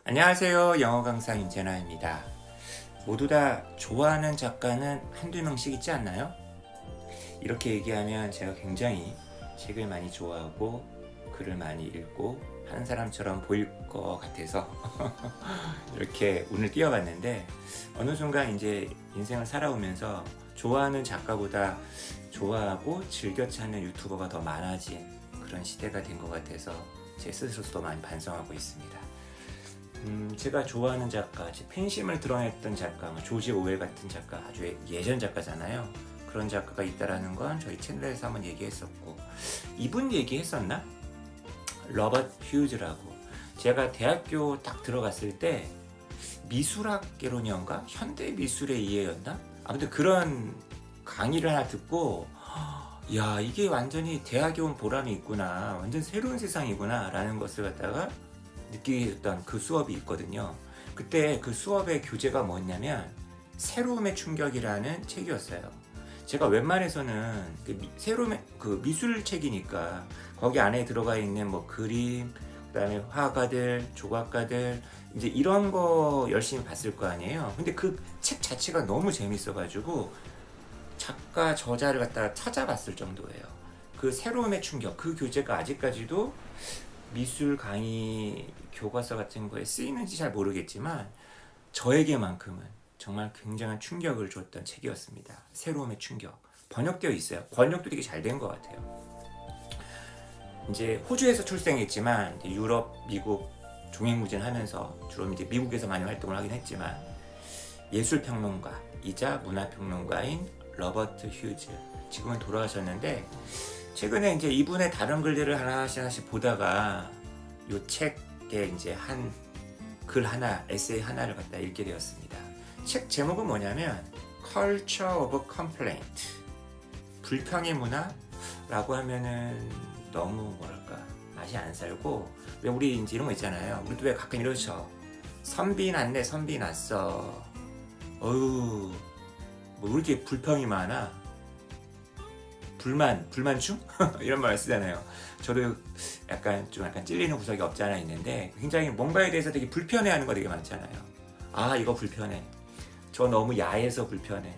안녕하세요. 영어 강사 윤재나입니다. 모두 다 좋아하는 작가는 한두 명씩 있지 않나요? 이렇게 얘기하면 제가 굉장히 책을 많이 좋아하고 글을 많이 읽고 하는 사람처럼 보일 것 같아서 이렇게 운을 띄워봤는데 어느 순간 이제 인생을 살아오면서 좋아하는 작가보다 좋아하고 즐겨 찾는 유튜버가 더 많아진 그런 시대가 된 것 같아서 제 스스로도 많이 반성하고 있습니다. 제가 좋아하는 작가, 제 팬심을 드러냈던 작가, 조지 오웰 같은 작가, 아주 예전 작가잖아요. 그런 작가가 있다라는 건 저희 채널에서 한번 얘기했었고, 이분 얘기했었나? 러버트 휴즈라고. 제가 대학교 딱 들어갔을 때 미술학개론이었나? 현대미술의 이해였나? 아무튼 그런 강의를 하나 듣고 야, 이게 완전히 대학에 온 보람이 있구나, 완전 새로운 세상이구나 라는 것을 갖다가 느끼게 됐던 그 수업이 있거든요. 그때 그 수업의 교재가 뭐였냐면 새로움의 충격이라는 책이었어요. 제가 웬만해서는 새로움의 미술 책이니까 거기 안에 들어가 있는 뭐 그림, 그다음에 화가들, 조각가들 이제 이런 거 열심히 봤을 거 아니에요. 근데 그 책 자체가 너무 재밌어가지고 작가 저자를 갖다가 찾아봤을 정도예요. 그 새로움의 충격, 그 교재가 아직까지도 미술 강의 교과서 같은 거에 쓰이는지 잘 모르겠지만 저에게만큼은 정말 굉장한 충격을 줬던 책이었습니다. 새로움의 충격. 번역되어 있어요. 번역도 되게 잘 된 것 같아요. 이제 호주에서 출생했지만 유럽, 미국 종횡무진하면서 주로 이제 미국에서 많이 활동을 하긴 했지만 예술평론가이자 문화평론가인 러버트 휴즈, 지금은 돌아가셨는데 최근에 이제 이분의 다른 글들을 하나씩 보다가 이 책에 이제 한 글 하나, 에세이 하나를 갖다 읽게 되었습니다. 책 제목은 뭐냐면 Culture of Complaint, 불평의 문화라고 하면은 너무 뭐랄까 맛이 안 살고, 왜 우리 이제 이런 거 있잖아요. 우리도 왜 가끔 이러죠. 선비 났네, 선비 났어. 어휴, 뭐 이렇게 불평이 많아. 불만충? 이런 말 쓰잖아요. 저도 약간 찔리는 구석이 없지 않아 있는데 굉장히 뭔가에 대해서 되게 불편해하는 거 되게 많잖아요. 아, 이거 불편해. 저 너무 야해서 불편해.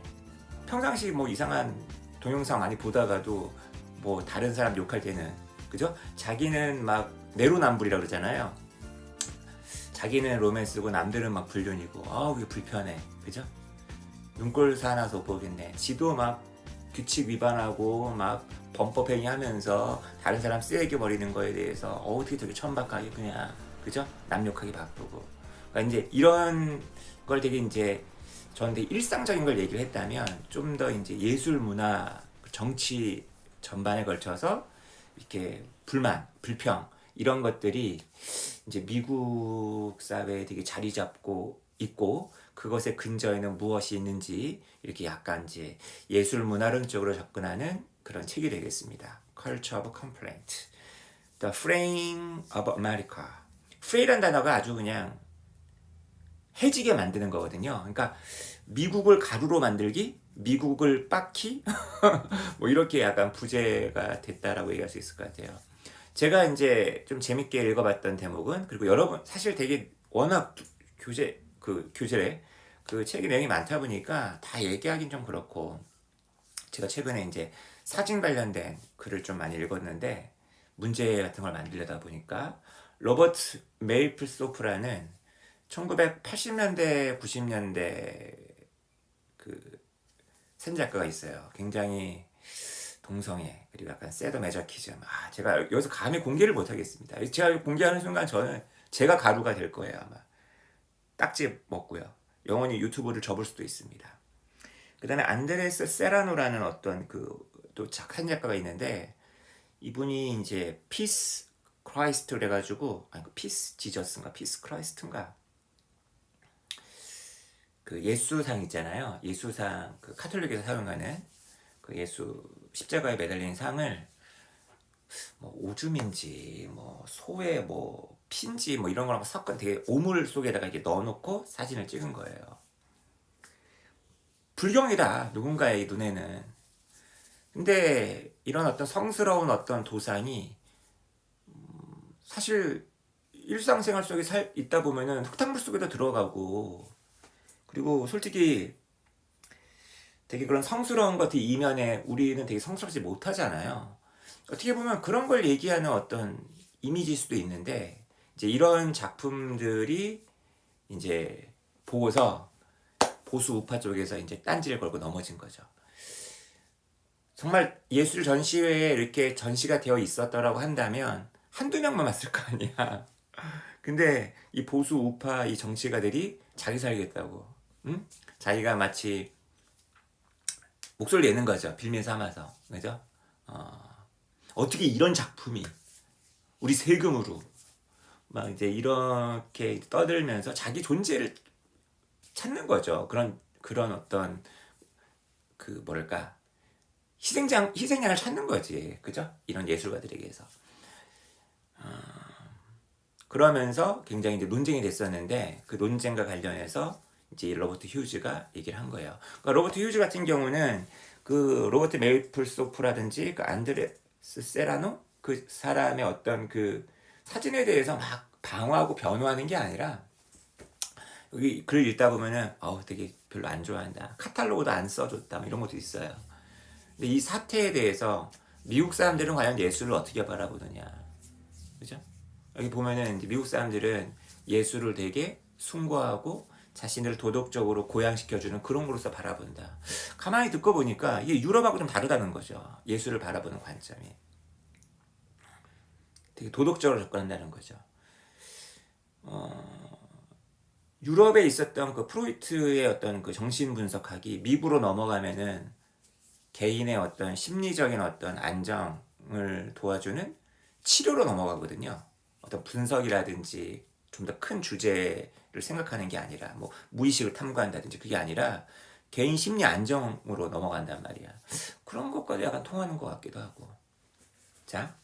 평상시 뭐 이상한 동영상 많이 보다가도 뭐 다른 사람 욕할 때는, 그죠? 자기는 막 내로남불이라 그러잖아요. 자기는 로맨스고 남들은 막 불륜이고, 이게 불편해. 그죠? 눈꼴 사나서 못 보겠네. 지도 막 규칙 위반하고 막 범법행위 하면서 다른 사람 쓰레기 버리는 거에 대해서 어떻게 저렇게 천박하게 그냥, 그죠? 남욕하게 바쁘고. 그러니까 이제 이런 걸 되게 이제 저한테 일상적인 걸 얘기를 했다면 좀 더 이제 예술, 문화, 정치 전반에 걸쳐서 이렇게 불만, 불평 이런 것들이 이제 미국 사회에 되게 자리 잡고 있고, 그것의 근저에는 무엇이 있는지 이렇게 약간 이제 예술 문화론 쪽으로 접근하는 그런 책이 되겠습니다. Culture of Complaint, The Frame of America. Free란 단어가 아주 그냥 해지게 만드는 거거든요. 그러니까 미국을 가루로 만들기, 미국을 빻기, 뭐 이렇게 약간 부제가 됐다라고 얘기할 수 있을 것 같아요. 제가 이제 좀 재밌게 읽어봤던 대목은, 그리고 여러분 사실 되게 워낙 교재래 그 책의 내용이 많다 보니까 다 얘기하긴 좀 그렇고, 제가 최근에 이제 사진 관련된 글을 좀 많이 읽었는데 문제 같은 걸 만들려다 보니까 로버트 메이플소프라는 1980년대 90년대 그 선작가가 있어요. 굉장히 동성애, 그리고 약간 세도매저키즘. 제가 여기서 감히 공개를 못 하겠습니다. 제가 공개하는 순간 저는 제가 가루가 될 거예요, 아마. 딱지 먹고요. 영원히 유튜브를 접을 수도 있습니다. 그 다음에 안드레스 세라노라는 어떤 또 착한 작가가 있는데, 이분이 이제 피스 크라이스트 그래가지고, 피스 지저스인가 피스 크라이스트인가, 그 예수상 있잖아요. 예수상, 그 카톨릭에서 사용하는 그 예수 십자가에 매달린 상을 뭐 오줌인지 뭐 소의 뭐 피인지 뭐 이런 거랑 섞은 되게 오물 속에다가 이렇게 넣어놓고 사진을 찍은 거예요. 불경이다, 누군가의 눈에는. 근데 이런 어떤 성스러운 어떤 도상이 사실 일상생활 속에 있다 보면은 흙탕물 속에도 들어가고, 그리고 솔직히 되게 그런 성스러운 것들 이면에 우리는 되게 성스럽지 못하잖아요. 어떻게 보면 그런 걸 얘기하는 어떤 이미지일 수도 있는데, 이제 이런 작품들이 이제 보고서 보수 우파 쪽에서 이제 딴지를 걸고 넘어진 거죠. 정말 예술 전시회에 이렇게 전시가 되어 있었더라고 한다면 한두 명만 왔을 거 아니야. 근데 이 보수 우파 이 정치가들이 자기 살겠다고, 응? 자기가 마치 목소리 내는 거죠. 빌미 삼아서, 그죠? 어떻게 이런 작품이 우리 세금으로 막 이제 이렇게 떠들면서 자기 존재를 찾는 거죠. 그런 어떤 그 뭐랄까 희생양을 찾는 거지, 그죠? 이런 예술가들에게서. 그러면서 굉장히 이제 논쟁이 됐었는데, 그 논쟁과 관련해서 이제 로버트 휴즈가 얘기를 한 거예요. 그러니까 로버트 휴즈 같은 경우는 그 로버트 메이플소프라든지 그 안드레스 세라노 그 사람의 어떤 그 사진에 대해서 막 방어하고 변호하는 게 아니라, 여기 글을 읽다 보면은 되게 별로 안 좋아한다, 카탈로그도 안 써줬다, 뭐 이런 것도 있어요. 근데 이 사태에 대해서 미국 사람들은 과연 예술을 어떻게 바라보느냐, 그죠? 여기 보면은 이제 미국 사람들은 예술을 되게 숭고하고 자신을 도덕적으로 고양시켜주는 그런 거로서 바라본다. 가만히 듣고 보니까 이게 유럽하고 좀 다르다는 거죠. 예술을 바라보는 관점이 되게 도덕적으로 접근한다는 거죠. 유럽에 있었던 그 프로이트의 어떤 그 정신 분석학이 미국으로 넘어가면은 개인의 어떤 심리적인 어떤 안정을 도와주는 치료로 넘어가거든요. 어떤 분석이라든지 좀 더 큰 주제를 생각하는 게 아니라, 뭐 무의식을 탐구한다든지 그게 아니라 개인 심리 안정으로 넘어간단 말이야. 그런 것과도 약간 통하는 것 같기도 하고. 자,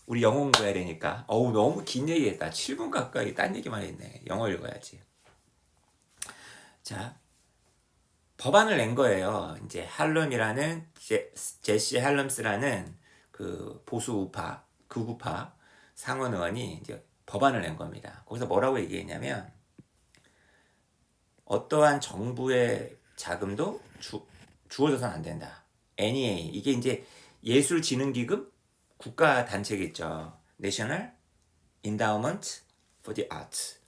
우리 영어 공부해야 되니까. 너무 긴 얘기했다. 7분 가까이 딴 얘기만 했네. 영어 읽어야지. 자, 법안을 낸 거예요. 이제 할럼이라는 제시 할럼스라는 그 보수 우파, 극우파 상원 의원이 이제 법안을 낸 겁니다. 거기서 뭐라고 얘기했냐면, 어떠한 정부의 자금도 주어져서는 안 된다. NEA, 이게 이제 예술진흥기금 국가 단체겠죠. National Endowment for the Arts.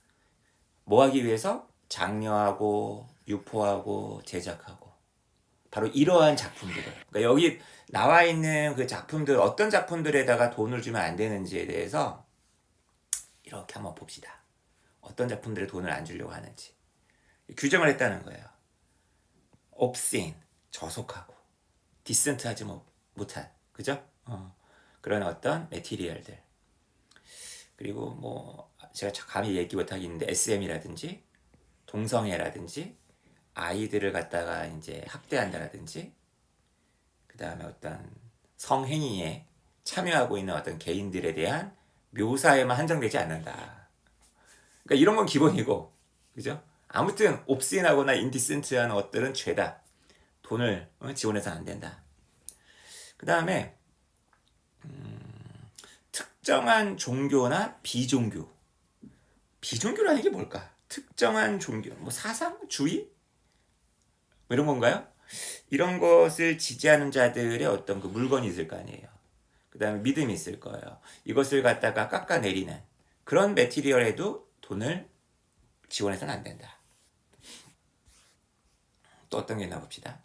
뭐 하기 위해서? 장려하고 유포하고 제작하고, 바로 이러한 작품들을, 그러니까 여기 나와 있는 그 작품들, 어떤 작품들에다가 돈을 주면 안 되는지에 대해서 이렇게 한번 봅시다. 어떤 작품들에 돈을 안 주려고 하는지 규정을 했다는 거예요. obscene, 저속하고, decent하지 못한, 그죠? 그런 어떤 매티리얼들, 그리고 뭐 제가 감히 얘기 못하겠는데 SM이라든지 동성애라든지 아이들을 갖다가 이제 학대한다라든지, 그 다음에 어떤 성행위에 참여하고 있는 어떤 개인들에 대한 묘사에만 한정되지 않는다. 그러니까 이런 건 기본이고, 그죠? 아무튼 옵신하거나 인디센트한 것들은 죄다. 돈을 지원해서는 안 된다. 그 다음에 특정한 종교나 비종교라는 게 뭘까? 특정한 종교, 뭐 사상주의? 뭐 이런 건가요? 이런 것을 지지하는 자들의 어떤 그 물건이 있을 거 아니에요. 그 다음에 믿음이 있을 거예요. 이것을 갖다가 깎아내리는 그런 매티리얼에도 돈을 지원해서는 안 된다. 또 어떤 게 있나 봅시다.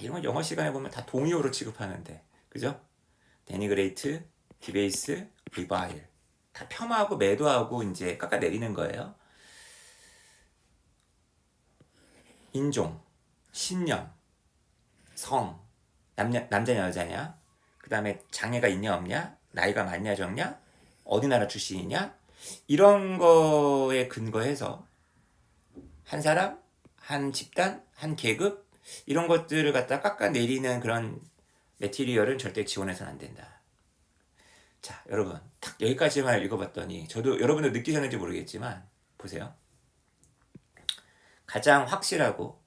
이런 건 영어 시간에 보면 다 동의어로 취급하는데, 그죠? 데니그레이트, 디베이스, 리바일, 다 폄하하고 매도하고 이제 깎아내리는 거예요. 인종, 신념, 성, 남자냐 여자냐, 그 다음에 장애가 있냐 없냐, 나이가 많냐 적냐, 어디 나라 출신이냐, 이런 거에 근거해서 한 사람, 한 집단, 한 계급, 이런 것들을 갖다 깎아내리는 그런 매티리얼은 절대 지원해서는 안 된다. 자, 여러분, 딱 여기까지만 읽어봤더니 저도 여러분들 느끼셨는지 모르겠지만 보세요. 가장 확실하고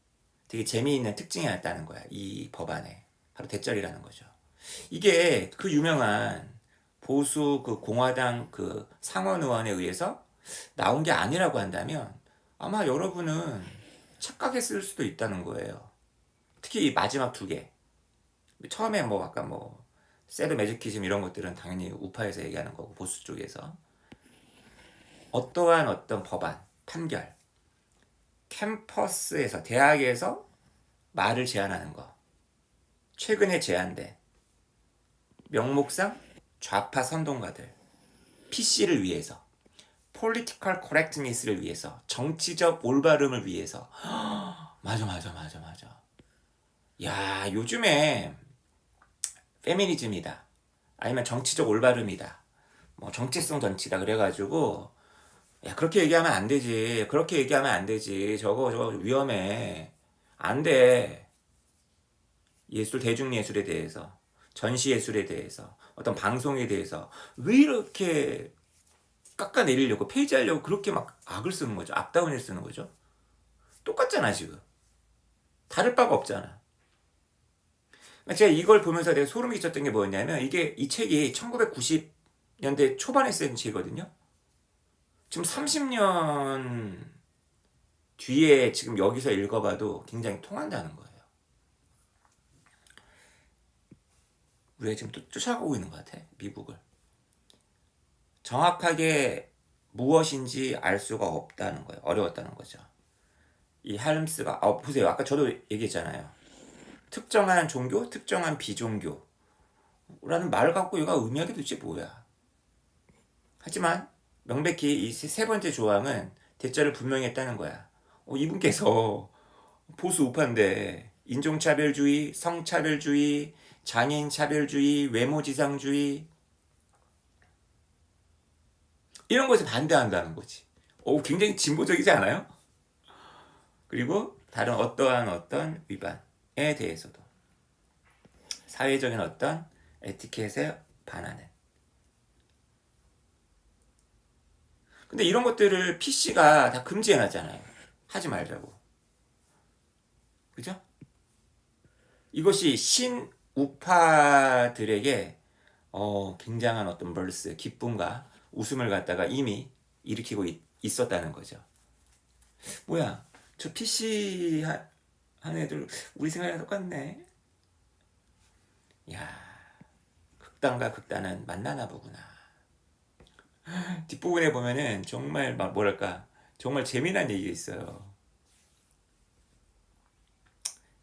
되게 재미있는 특징이 있다는 거야. 이 법안에 바로 대절이라는 거죠. 이게 그 유명한 보수 그 공화당 그 상원 의원에 의해서 나온 게 아니라고 한다면 아마 여러분은 착각했을 수도 있다는 거예요. 특히 이 마지막 두 개. 처음에 뭐 아까 뭐 세드 매지키즘 이런 것들은 당연히 우파에서 얘기하는 거고 보수 쪽에서 어떠한 어떤 법안, 판결, 캠퍼스에서 대학에서 말을 제한하는 거 최근에 제한된 명목상 좌파 선동가들 PC를 위해서 political correctness를 위해서 정치적 올바름을 위해서 맞아 야 요즘에 페미니즘이다 아니면 정치적 올바름이다 뭐 정체성 정치다 그래가지고 야 그렇게 얘기하면 안 되지 그렇게 얘기하면 안 되지 저거 위험해 안돼 예술 대중예술에 대해서 전시예술에 대해서 어떤 방송에 대해서 왜 이렇게 깎아내리려고 폐지하려고 그렇게 막 악을 쓰는 거죠 악다운을 쓰는 거죠 똑같잖아 지금 다를 바가 없잖아 제가 이걸 보면서 내가 소름이 끼쳤던 게 뭐였냐면 이게 이 책이 1990년대 초반에 쓴 책이거든요 지금 30년 뒤에 지금 여기서 읽어봐도 굉장히 통한다는 거예요. 우리가 지금 또 쫓아가고 있는 것 같아, 미국을. 정확하게 무엇인지 알 수가 없다는 거예요. 어려웠다는 거죠. 이 할름스가, 보세요. 아까 저도 얘기했잖아요. 특정한 종교, 특정한 비종교. 라는 말 갖고 얘가 의미하는 게 도대체 뭐야. 하지만 명백히 이 세 번째 조항은 대자를 분명히 했다는 거야. 이분께서 보수 우파인데 인종차별주의, 성차별주의, 장애인차별주의, 외모지상주의 이런 것에 반대한다는 거지. 굉장히 진보적이지 않아요? 그리고 다른 어떤 위반에 대해서도 사회적인 어떤 에티켓에 반하는. 근데 이런 것들을 PC가 다 금지해놨잖아요. 하지 말자고. 그죠? 이것이 신우파들에게 굉장한 어떤 벌스, 기쁨과 웃음을 갖다가 이미 일으키고 있었다는 거죠. 뭐야, 저 PC 한 애들 우리 생각이랑 똑같네. 야, 극단과 극단은 만나나 보구나. 뒷부분에 보면은 정말 막 뭐랄까 정말 재미난 얘기가 있어요.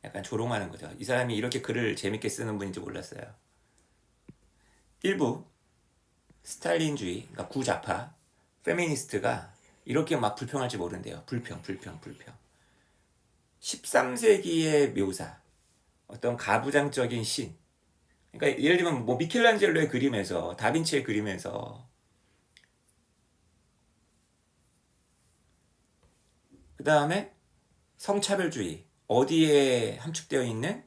약간 조롱하는 거죠. 이 사람이 이렇게 글을 재밌게 쓰는 분인지 몰랐어요. 일부 스탈린주의, 그러니까 구좌파, 페미니스트가 이렇게 막 불평할지 모른대요. 불평. 13세기의 묘사, 어떤 가부장적인 신. 그러니까 예를 들면 뭐 미켈란젤로의 그림에서, 다빈치의 그림에서 그 다음에 성차별주의, 어디에 함축되어 있는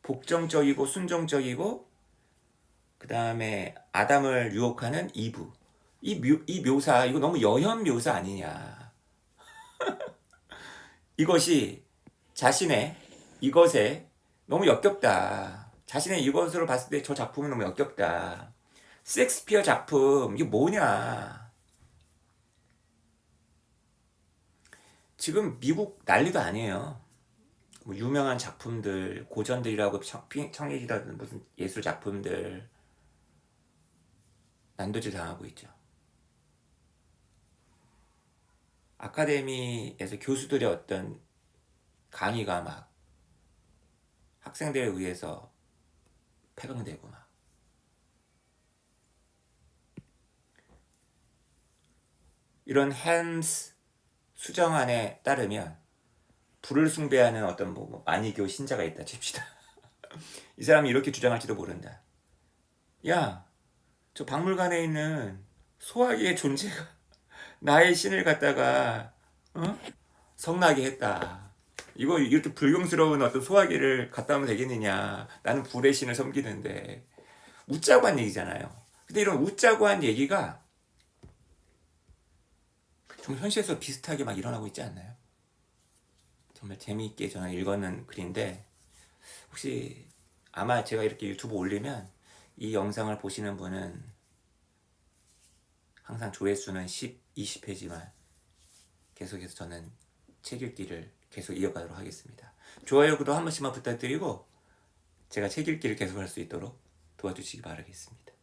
복정적이고 순정적이고 그 다음에 아담을 유혹하는 이브 이 묘사 이거 너무 여현 묘사 아니냐 이것이 자신의 이것에 너무 역겹다 자신의 이것으로 봤을 때 저 작품은 너무 역겹다 셰익스피어 작품 이게 뭐냐 지금 미국 난리도 아니에요 뭐 유명한 작품들 고전들이라고 청해지던 무슨 예술 작품들 난도질 당하고 있죠. 아카데미에서 교수들의 어떤 강의가 막 학생들에 의해서 폐강되고 막 이런 헬스 수정안에 따르면 불을 숭배하는 어떤 뭐 만이교 신자가 있다 칩시다. 이 사람이 이렇게 주장할지도 모른다. 야, 저 박물관에 있는 소화기의 존재가 나의 신을 갖다가 성나게 했다. 이거 이렇게 불경스러운 어떤 소화기를 갖다 하면 되겠느냐. 나는 불의 신을 섬기는데 웃자고 한 얘기잖아요. 근데 이런 웃자고 한 얘기가 좀 현실에서 비슷하게 막 일어나고 있지 않나요? 정말 재미있게 저는 읽었는 글인데 혹시 아마 제가 이렇게 유튜브 올리면 이 영상을 보시는 분은 항상 조회수는 10, 20회지만 계속해서 저는 책 읽기를 계속 이어가도록 하겠습니다. 좋아요, 구독 한 번씩만 부탁드리고 제가 책 읽기를 계속할 수 있도록 도와주시기 바라겠습니다.